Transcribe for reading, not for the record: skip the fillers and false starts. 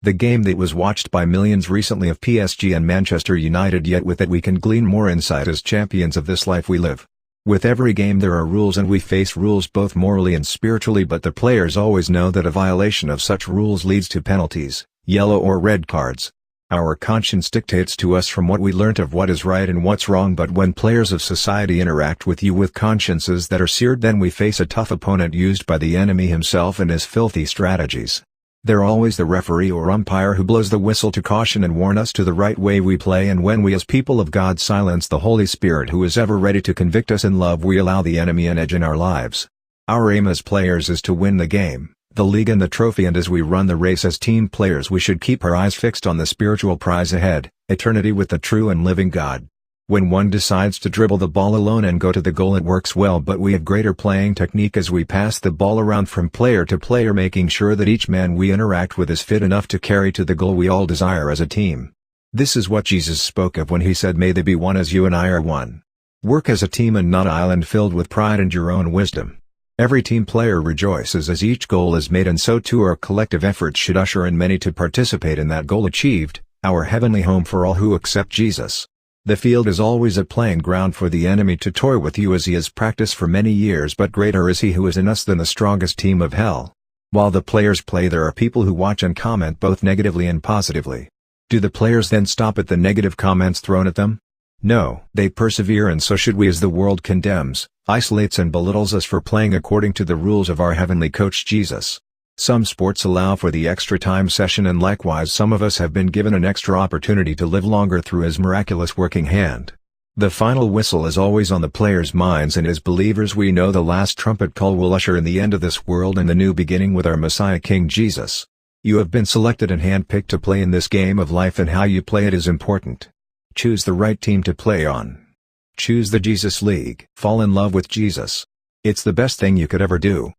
The game that was watched by millions recently of PSG and Manchester United, yet with it we can glean more insight as champions of this life we live. With every game there are rules and we face rules both morally and spiritually, but the players always know that a violation of such rules leads to penalties, yellow or red cards. Our conscience dictates to us from what we learnt of what is right and what's wrong, but when players of society interact with you with consciences that are seared, then we face a tough opponent used by the enemy himself and his filthy strategies. They're always the referee or umpire who blows the whistle to caution and warn us to the right way we play, and when we as people of God silence the Holy Spirit who is ever ready to convict us in love, we allow the enemy an edge in our lives. Our aim as players is to win the game, the league and the trophy, and as we run the race as team players we should keep our eyes fixed on the spiritual prize ahead, eternity with the true and living God. When one decides to dribble the ball alone and go to the goal, it works well, but we have greater playing technique as we pass the ball around from player to player, making sure that each man we interact with is fit enough to carry to the goal we all desire as a team. This is what Jesus spoke of when he said, "May they be one as you and I are one." Work as a team and not an island filled with pride and your own wisdom. Every team player rejoices as each goal is made, and so too our collective efforts should usher in many to participate in that goal achieved, our heavenly home for all who accept Jesus. The field is always a playing ground for the enemy to toy with you as he has practiced for many years, but greater is he who is in us than the strongest team of hell. While the players play, there are people who watch and comment both negatively and positively. Do the players then stop at the negative comments thrown at them? No, they persevere, and so should we, as the world condemns, isolates and belittles us for playing according to the rules of our heavenly coach Jesus. Some sports allow for the extra time session, and likewise some of us have been given an extra opportunity to live longer through his miraculous working hand. The final whistle is always on the players' minds, and as believers we know the last trumpet call will usher in the end of this world and the new beginning with our Messiah King Jesus. You have been selected and handpicked to play in this game of life, and how you play it is important. Choose the right team to play on. Choose the Jesus League. Fall in love with Jesus. It's the best thing you could ever do.